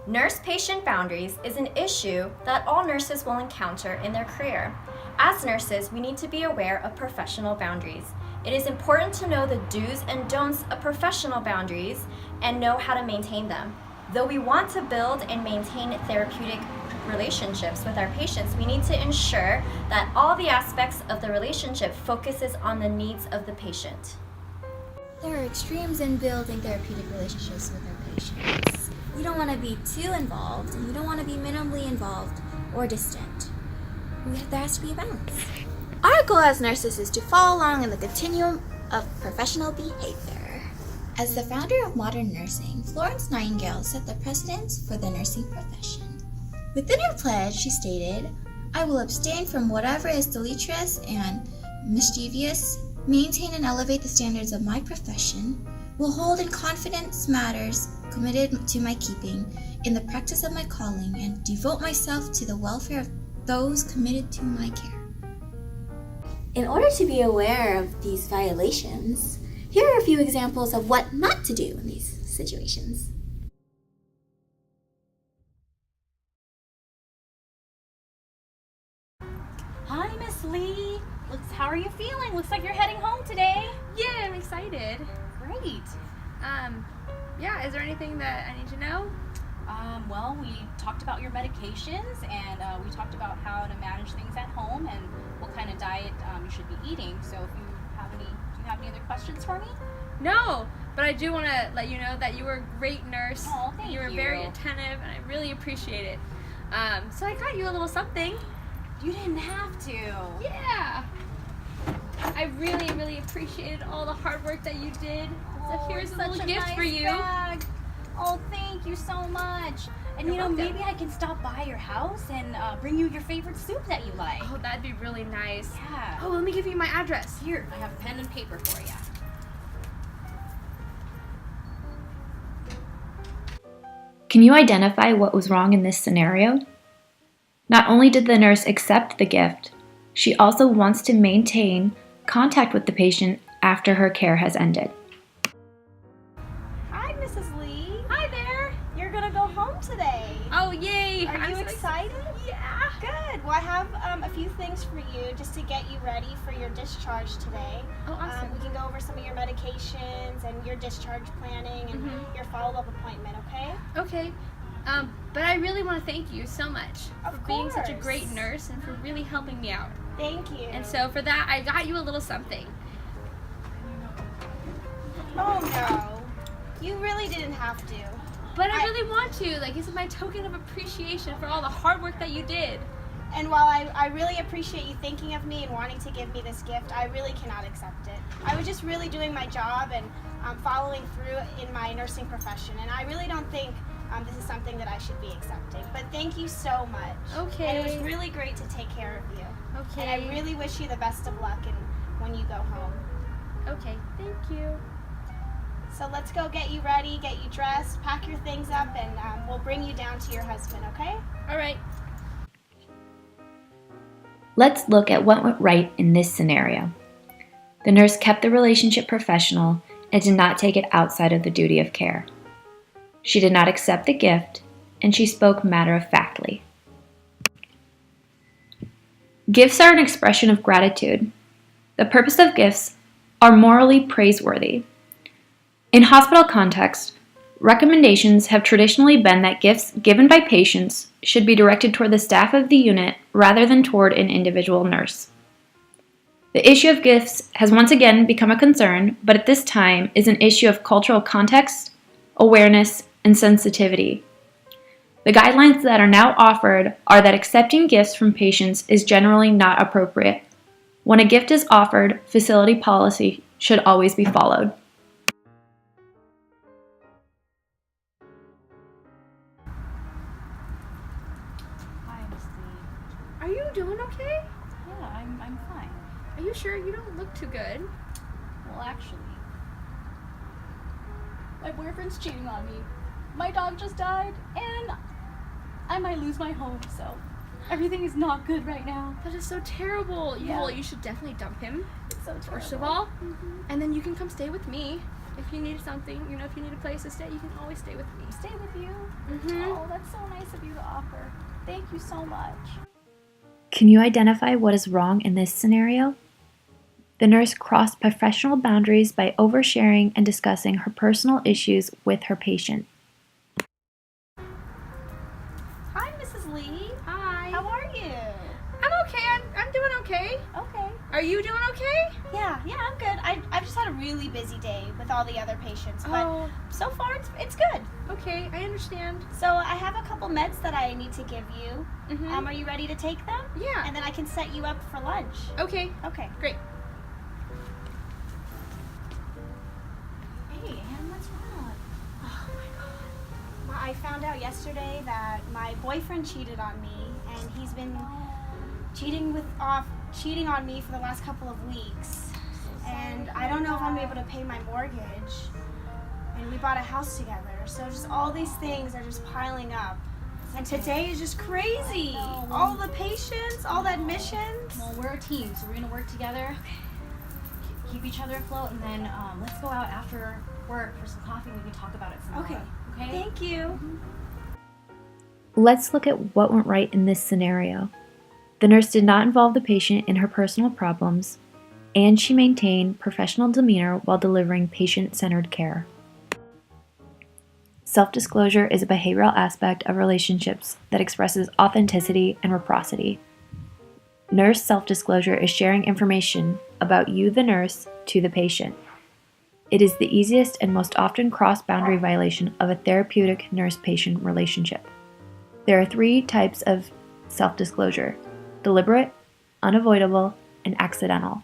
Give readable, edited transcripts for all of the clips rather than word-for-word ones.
Nurse-patient boundaries is an issue that all nurses will encounter in their career. As nurses, we need to be aware of professional boundaries. It is important to know the do's and don'ts of professional boundaries and know how to maintain them. Though we want to build and maintain therapeutic relationships with our patients, we need to ensure that all the aspects of the relationship focuses on the needs of the patient. There are extremes in building therapeutic relationships with our patients. You don't want to be too involved, and you don't want to be minimally involved or distant. There has to be a balance. Our goal as nurses is to follow along in the continuum of professional behavior. As the founder of modern nursing, Florence Nightingale set the precedents for the nursing profession. Within her pledge, she stated, "I will abstain from whatever is deleterious and mischievous, maintain and elevate the standards of my profession, will hold in confidence matters committed to my keeping in the practice of my calling, and devote myself to the welfare of those committed to my care." In order to be aware of these violations, here are a few examples of what not to do in these situations. Hi, Miss Lee. How are you feeling? Looks like you're heading home today. Yeah, I'm excited. Great. Yeah, is there anything that I need to know? Well, we talked about your medications, and we talked about how to manage things at home and what kind of diet you should be eating. So if you have any, do you have any other questions for me? No, but I do want to let you know that you were a great nurse. Oh, thank you. You were very attentive, and I really appreciate it. So I got you a little something. You didn't have to. Yeah. I really, really appreciated all the hard work that you did. So here's a little gift for you. Bag. Oh, thank you so much. And You're welcome. maybe I can stop by your house and bring you your favorite soup that you like. Oh, that'd be really nice. Yeah. Oh, let me give you my address. Here, I have pen and paper for you. Can you identify what was wrong in this scenario? Not only did the nurse accept the gift, she also wants to maintain contact with the patient after her care has ended. Hi, Mrs. Lee. Hi there. You're gonna go home today. Oh, yay. Are you so excited? Yeah. Good. Well, I have a few things for you just to get you ready for your discharge today. Oh, awesome. We can go over some of your medications and your discharge planning and your follow-up appointment, okay? Okay. But I really want to thank you so much Of for being such a course. great nurse and for really helping me out. Thank you. And so for that, I got you a little something. Oh, no. You really didn't have to. But I really want to. Like, this is my token of appreciation for all the hard work that you did. And while I really appreciate you thinking of me and wanting to give me this gift, I really cannot accept it. I was just really doing my job and following through in my nursing profession, and I really don't think this is something that I should be accepting. But thank you so much. Okay. And it was really great to take care of you. Okay. And I really wish you the best of luck when you go home. Okay, thank you. So let's go get you ready, get you dressed, pack your things up, and we'll bring you down to your husband, okay? All right. Let's look at what went right in this scenario. The nurse kept the relationship professional and did not take it outside of the duty of care. She did not accept the gift, and she spoke matter-of-factly. Gifts are an expression of gratitude. The purpose of gifts are morally praiseworthy. In hospital context, recommendations have traditionally been that gifts given by patients should be directed toward the staff of the unit rather than toward an individual nurse. The issue of gifts has once again become a concern, but at this time is an issue of cultural context, awareness, and sensitivity. The guidelines that are now offered are that accepting gifts from patients is generally not appropriate. When a gift is offered, facility policy should always be followed. Hi, Miss Lee. Are you doing okay? Yeah, I'm fine. Are you sure? You don't look too good. Well, actually, my boyfriend's cheating on me. My dog just died, and I might lose my home, so everything is not good right now. That is so terrible. Yeah. Well, you should definitely dump him, It's so terrible. first of all. And then you can come stay with me. if you need something, if you need a place to stay, you can always stay with me. Stay with you? Mm-hmm. Oh, that's so nice of you to offer. Thank you so much. Can you identify what is wrong in this scenario? The nurse crossed professional boundaries by oversharing and discussing her personal issues with her patient. Hi, Mrs. Lee. Hi. How are you? I'm okay. I'm doing okay. Okay. Are you doing okay? Yeah, I'm good. I've just had a really busy day with all the other patients, but Oh, so far it's good. okay. I understand. So I have a couple meds that I need to give you. Mm-hmm. Are you ready to take them? Yeah. And then I can set you up for lunch. Okay. Okay. Great. Hey, Anne, what's wrong? Oh my God. I found out yesterday that my boyfriend cheated on me, and he's been cheating on me for the last couple of weeks. And I don't know if I'm able to pay my mortgage. And we bought a house together. So just all these things are just piling up. And today is just crazy. All the patients, all the admissions. Well, we're a team, so we're gonna work together. Keep each other afloat, and then let's go out after work for some coffee and we can talk about it some Okay. more. Okay? Thank you. Let's look at what went right in this scenario. The nurse did not involve the patient in her personal problems, and she maintained professional demeanor while delivering patient-centered care. Self-disclosure is a behavioral aspect of relationships that expresses authenticity and reciprocity. Nurse self-disclosure is sharing information about you, the nurse, to the patient. It is the easiest and most often cross-boundary violation of a therapeutic nurse-patient relationship. There are 3 types of self-disclosure: deliberate, unavoidable, and accidental.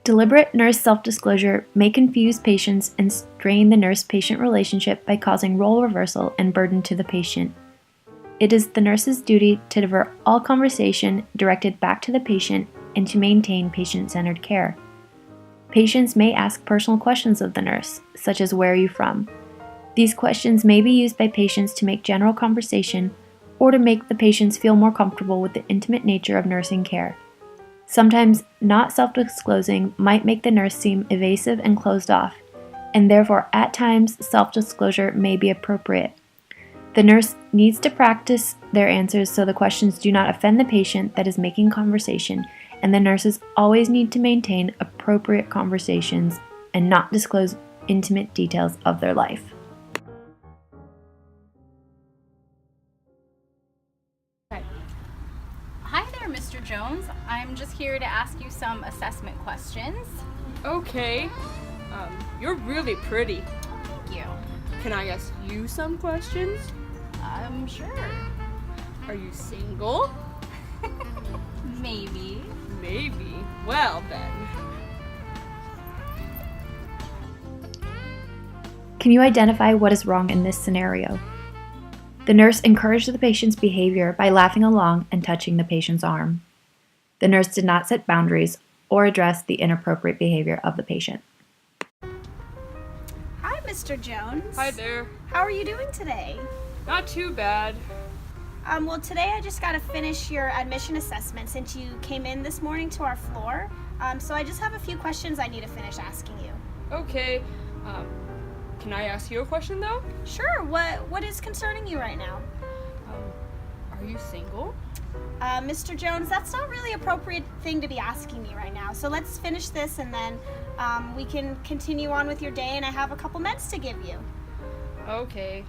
Deliberate nurse self-disclosure may confuse patients and strain the nurse-patient relationship by causing role reversal and burden to the patient. It is the nurse's duty to divert all conversation directed back to the patient and to maintain patient-centered care. Patients may ask personal questions of the nurse, such as "Where are you from?" These questions may be used by patients to make general conversation or to make the patients feel more comfortable with the intimate nature of nursing care. Sometimes not self-disclosing might make the nurse seem evasive and closed off, and therefore at times self-disclosure may be appropriate. The nurse needs to practice their answers so the questions do not offend the patient that is making conversation, and the nurses always need to maintain appropriate conversations and not disclose intimate details of their life. Hi there, Mr. Jones. I'm just here to ask you some assessment questions. Okay. You're really pretty. Thank you. Can I ask you some questions? Sure. Are you single? Maybe. Maybe. Well then. Can you identify what is wrong in this scenario? The nurse encouraged the patient's behavior by laughing along and touching the patient's arm. The nurse did not set boundaries or address the inappropriate behavior of the patient. Hi, Mr. Jones. Hi there. How are you doing today? Not too bad. Well, today I just got to finish your admission assessment since you came in this morning to our floor. So I just have a few questions I need to finish asking you. Okay. Can I ask you a question though? Sure. What is concerning you right now? Are you single? Mr. Jones, that's not really appropriate thing to be asking me right now. So let's finish this and then we can continue on with your day, and I have a couple meds to give you. Okay.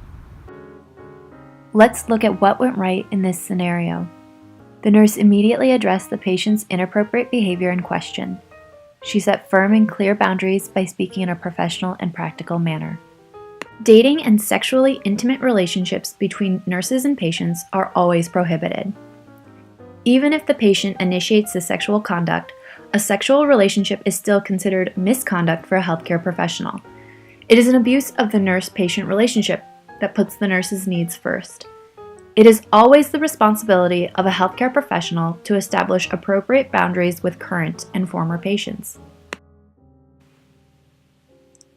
Let's look at what went right in this scenario. The nurse immediately addressed the patient's inappropriate behavior in question. She set firm and clear boundaries by speaking in a professional and practical manner. Dating and sexually intimate relationships between nurses and patients are always prohibited. Even if the patient initiates the sexual conduct, a sexual relationship is still considered misconduct for a healthcare professional. It is an abuse of the nurse-patient relationship that puts the nurse's needs first. It is always the responsibility of a healthcare professional to establish appropriate boundaries with current and former patients.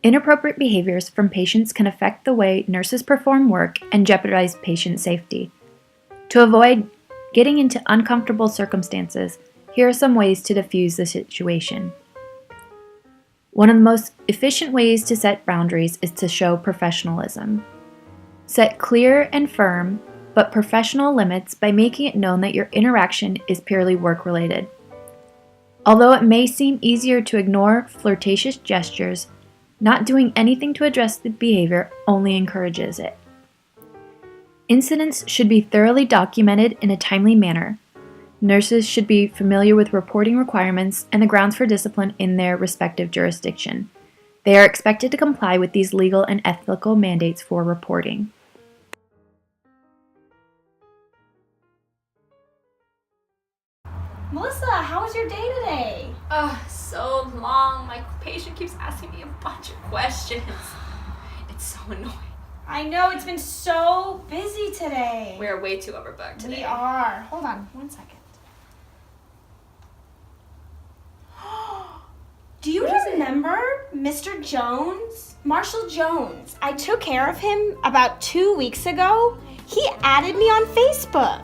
Inappropriate behaviors from patients can affect the way nurses perform work and jeopardize patient safety. To avoid getting into uncomfortable circumstances, here are some ways to diffuse the situation. One of the most efficient ways to set boundaries is to show professionalism. Set clear and firm, but professional limits by making it known that your interaction is purely work-related. Although it may seem easier to ignore flirtatious gestures, not doing anything to address the behavior only encourages it. Incidents should be thoroughly documented in a timely manner. Nurses should be familiar with reporting requirements and the grounds for discipline in their respective jurisdiction. They are expected to comply with these legal and ethical mandates for reporting. Melissa, how was your day today? So long. My patient keeps asking me a bunch of questions. It's so annoying. I know, it's been so busy today. We're way too overbooked today. We are. Hold on, 1 second. Do you remember Mr. Jones? Marshall Jones. I took care of him about 2 weeks ago. He added me on Facebook.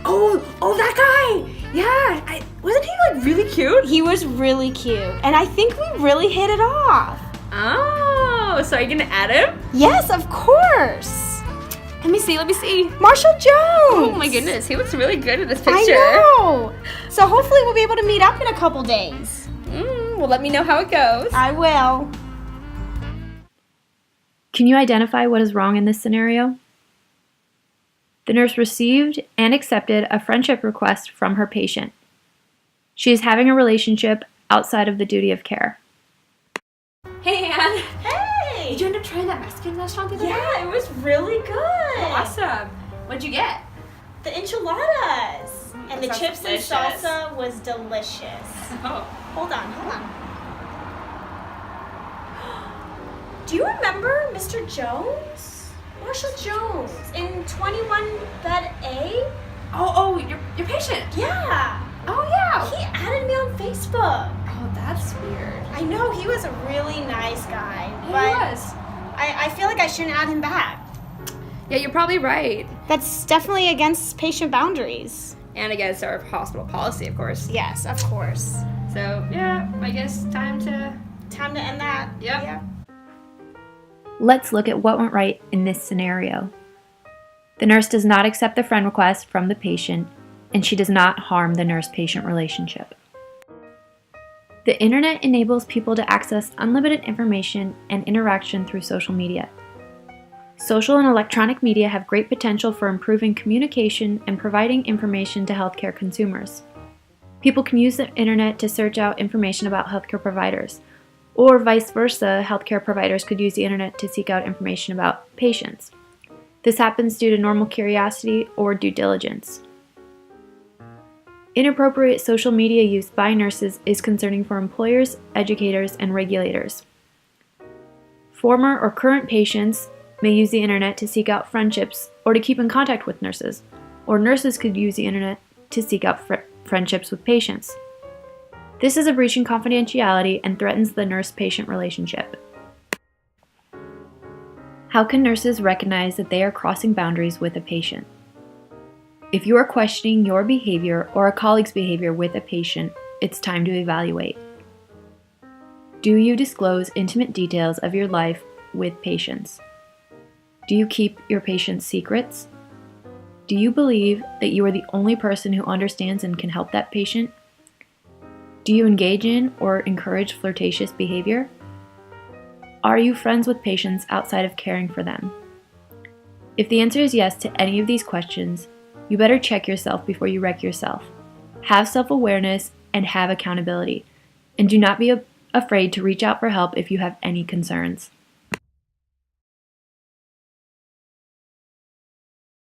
Oh, that guy! Yeah, wasn't he like really cute? He was really cute, and I think we really hit it off. Oh, so are you gonna add him? Yes, of course. Let me see. Marshall Jones! Oh my goodness, he looks really good in this picture. I know! So hopefully we'll be able to meet up in a couple days. Well, let me know how it goes. I will. Can you identify what is wrong in this scenario? The nurse received and accepted a friendship request from her patient. She is having a relationship outside of the duty of care. Hey, Anne. Hey! Did you end up trying that Mexican restaurant the other day? Yeah, it was really good. Oh, awesome. What'd you get? The enchiladas. And the That sounds chips delicious. and salsa was delicious. Oh. Hold on. Do you remember Mr. Jones? Marshall Jones in 21 bed A? Oh, your patient. Yeah. Oh, yeah. He added me on Facebook. Oh, that's weird. I know, he was a really nice guy. Yeah, but he was. I feel like I shouldn't add him back. Yeah, you're probably right. That's definitely against patient boundaries. And against our hospital policy, of course. Yes, of course. So, yeah, I guess time to end that. Yep. Yeah. Let's look at what went right in this scenario. The nurse does not accept the friend request from the patient, and she does not harm the nurse-patient relationship. The internet enables people to access unlimited information and interaction through social media. Social and electronic media have great potential for improving communication and providing information to healthcare consumers. People can use the internet to search out information about healthcare providers, or vice versa, healthcare providers could use the internet to seek out information about patients. This happens due to normal curiosity or due diligence. Inappropriate social media use by nurses is concerning for employers, educators, and regulators. Former or current patients may use the internet to seek out friendships or to keep in contact with nurses, or nurses could use the internet to seek out friendships with patients. This is a breach in confidentiality and threatens the nurse-patient relationship. How can nurses recognize that they are crossing boundaries with a patient? If you are questioning your behavior or a colleague's behavior with a patient, it's time to evaluate. Do you disclose intimate details of your life with patients? Do you keep your patients' secrets? Do you believe that you are the only person who understands and can help that patient? Do you engage in or encourage flirtatious behavior? Are you friends with patients outside of caring for them? If the answer is yes to any of these questions, you better check yourself before you wreck yourself. Have self-awareness and have accountability, and do not be afraid to reach out for help if you have any concerns.